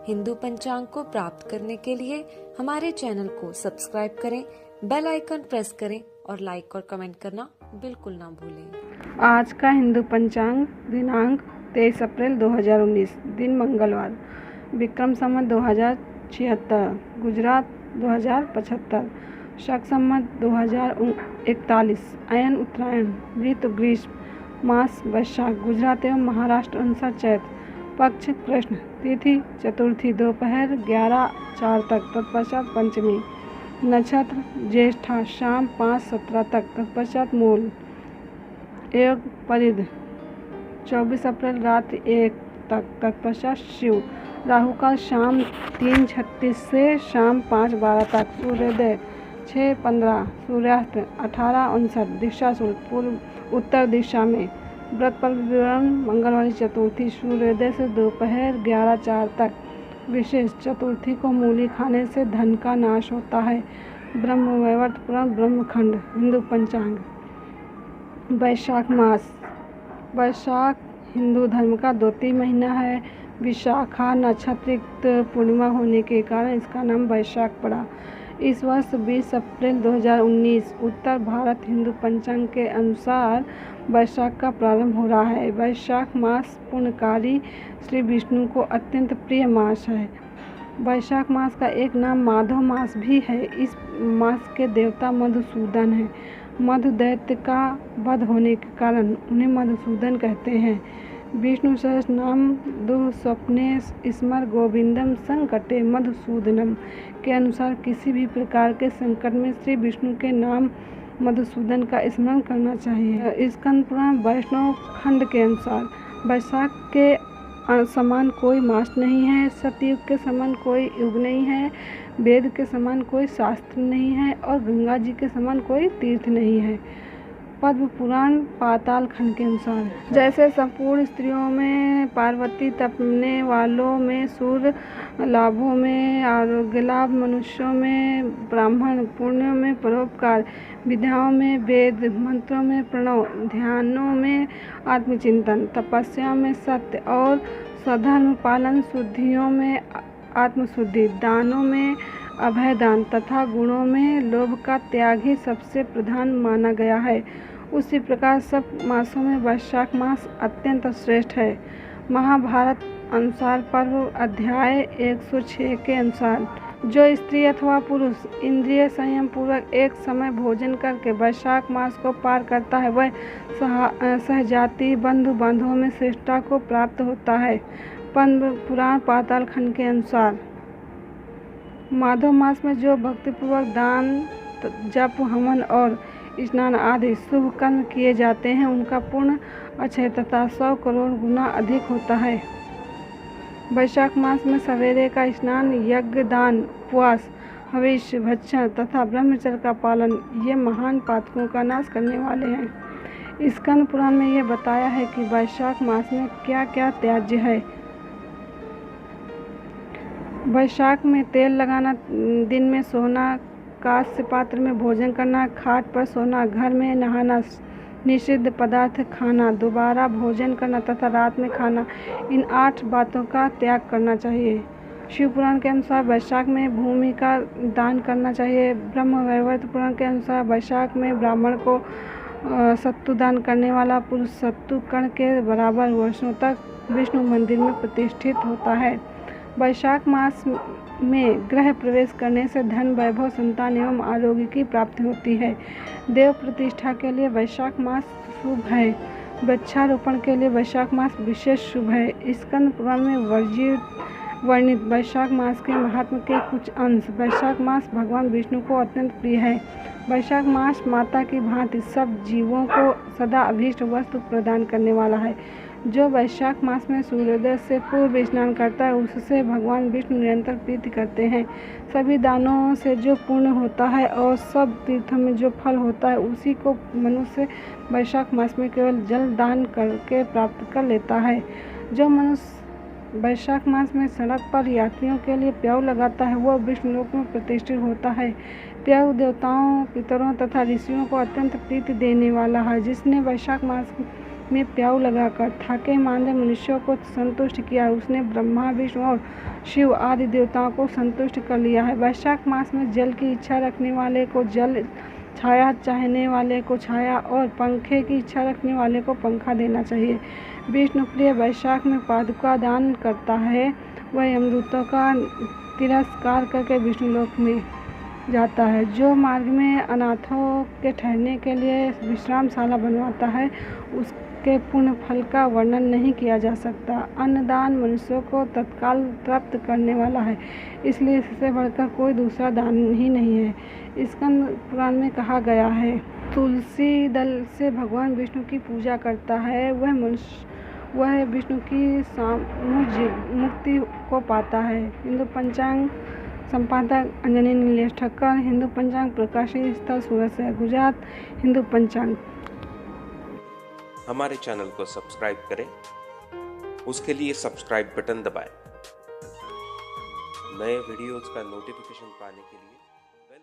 हिंदू पंचांग को प्राप्त करने के लिए हमारे चैनल को सब्सक्राइब करें, बेल आइकन प्रेस करें और लाइक और कमेंट करना बिल्कुल ना भूलें। आज का हिंदू पंचांग दिनांक 23 अप्रैल 2019, दिन मंगलवार, विक्रम संवत 2076, गुजरात 2075, शक संवत 2041, अयन उत्तरायण, ऋतु ग्रीष्म, मास वैशाख, गुजरात एवं महाराष्ट्र अनुसार चैत्र, पक्ष कृष्ण, तिथि चतुर्थी, दोपहर 11:04 तक, तत्पश्चात पंचमी, नक्षत्र ज्येष्ठा, शाम 5:17 तक, तत्पश्चात मूल, योग परिध 24 अप्रैल रात 1 तक, तत्पश्चात शिव, राहु काल शाम 3:36 से शाम 5:12 तक, सूर्योदय 6:15, सूर्यास्त 18:59, दिशा शुल्क पूर्व उत्तर दिशा में, व्रत पर विवरण मंगलवार चतुर्थी सूर्योदय से दोपहर 11:04 तक, विशेष चतुर्थी को मूली खाने से धन का नाश होता है। ब्रह्मवैवर्त पुराण ब्रह्मखंड हिंदू पंचांग। वैशाख मास, वैशाख हिंदू धर्म का द्वितीय महीना है। विशाखा नक्षत्रित पूर्णिमा होने के कारण इसका नाम वैशाख पड़ा। इस वर्ष 20 अप्रैल 2019 उत्तर भारत हिंदू पंचांग के अनुसार वैशाख का प्रारंभ हो रहा है। वैशाख मास पुण्यकारी श्री विष्णु को अत्यंत प्रिय मास है। वैशाख मास का एक नाम माधव मास भी है। इस मास के देवता मधुसूदन हैं। मधु दैत्य का वध होने के कारण उन्हें मधुसूदन कहते हैं। विष्णु सहस्र नाम दुःस्वप्ने स्मर गोविंदम संकटे मधुसूदनम के अनुसार किसी भी प्रकार के संकट में श्री विष्णु के नाम मधुसूदन का स्मरण करना चाहिए। स्कंद पुराण वैष्णव खंड के अनुसार वैशाख के समान कोई मास नहीं है। सतयुग के समान कोई युग नहीं है। वेद के समान कोई शास्त्र नहीं है और गंगा जी के समान कोई तीर्थ नहीं है। पद्म पुराण पाताल खंड के अनुसार जैसे संपूर्ण स्त्रियों में पार्वती, तपने वालों में सूर्य, लाभों में आरोग्य लाभ, मनुष्यों में ब्राह्मण, पुण्यों में परोपकार, विद्याओं में वेद, मंत्रों में प्रणव, ध्यानों में आत्मचिंतन, तपस्या में सत्य और सधर्म पालन, शुद्धियों में आत्मशुद्धि, दानों में अभयदान तथा गुणों में लोभ का त्याग ही सबसे प्रधान माना गया है। उसी प्रकार सब मासों में वैशाख मास अत्यंत श्रेष्ठ है। महाभारत अनुसार पर्व अध्याय 106 के अनुसार जो स्त्री अथवा पुरुष इंद्रिय संयम पूर्वक एक समय भोजन करके वैशाख मास को पार करता है वह सहजाति बंधु बांधवों में श्रेष्ठता को प्राप्त होता है। पद्म पुराण पाताल खंड के अनुसार माधव मास में जो भक्तिपूर्वक दान, जप, हवन और स्नान आदि शुभ कर्म किए जाते हैं उनका पुण्य अक्षय तथा 100 करोड़ गुना अधिक होता है। वैशाख मास में सवेरे का स्नान, यज्ञ, दान, उपवास, हविष्य, भक्षण तथा ब्रह्मचर्य का पालन ये महान पातकों का नाश करने वाले हैं। स्कंद पुराण में यह बताया है कि वैशाख मास में क्या क्या त्याज्य है। वैशाख में तेल लगाना, दिन में सोना, कांस्य पात्र में भोजन करना, खाट पर सोना, घर में नहाना, निषिद्ध पदार्थ खाना, दोबारा भोजन करना तथा रात में खाना, इन 8 बातों का त्याग करना चाहिए। शिव पुराण के अनुसार वैशाख में भूमि का दान करना चाहिए। ब्रह्मवैवर्त पुराण के अनुसार वैशाख में ब्राह्मण को सत्तु दान करने वाला पुरुष सत्तु कण के बराबर वर्षों तक विष्णु मंदिर में प्रतिष्ठित होता है। वैशाख मास में गृह प्रवेश करने से धन, वैभव, संतान एवं आरोग्य की प्राप्ति होती है। देव प्रतिष्ठा के लिए वैशाख मास शुभ है। वृक्षारोपण के लिए वैशाख मास विशेष शुभ है। स्कंद पुराण में वर्णित वैशाख मास के महात्म के कुछ अंश। वैशाख मास भगवान विष्णु को अत्यंत प्रिय है। वैशाख मास माता की भांति सब जीवों को सदा अभीष्ट वस्तु प्रदान करने वाला है। जो वैशाख मास में सूर्योदय से पूर्व स्नान करता है उससे भगवान विष्णु निरंतर प्रीति करते हैं। सभी दानों से जो पुण्य होता है और सब तीर्थों में जो फल होता है उसी को मनुष्य वैशाख मास में केवल जल दान करके प्राप्त कर लेता है। जो मनुष्य वैशाख मास में सड़क पर यात्रियों के लिए प्याऊ लगाता है वह विष्णुलोक में प्रतिष्ठित होता है। प्याऊ देवताओं, पितरों तथा ऋषियों को अत्यंत प्रीति देने वाला है। जिसने वैशाख मास में प्याऊ लगाकर थाके मांदे मनुष्यों को संतुष्ट किया। उसने ब्रह्मा, विष्णु और शिव आदि देवताओं को संतुष्ट कर लिया है। वैशाख मास में जल की इच्छा रखने वाले को जल, छाया चाहने वाले को छाया और पंखे की इच्छा रखने वाले को पंखा देना चाहिए। विष्णु प्रिय वैशाख में पादुका दान करता है। वह यमदूतों का तिरस्कार करके विष्णुलोक में जाता है। जो मार्ग में अनाथों के ठहरने के लिए विश्रामशाला बनवाता है, उसके पुण्य फल का वर्णन नहीं किया जा सकता। अन्नदान मनुष्यों को तत्काल तृप्त करने वाला है, इसलिए इससे बढ़कर कोई दूसरा दान ही नहीं है। स्कंद पुराण में कहा गया है, तुलसी दल से भगवान विष्णु की पूजा करता है, वह विष्णु की सामूहिक मुक्ति को पाता है। हिंदू पंचांग संपादक अंजनी नीलेश ठक्कर, हिंदू पंचांग प्रकाशित स्थल सूरत शहर, गुजरात। हिंदू पंचांग। हमारे चैनल को सब्सक्राइब करें, उसके लिए सब्सक्राइब बटन दबाएं। नए वीडियोस का नोटिफिकेशन पाने के लिए बेल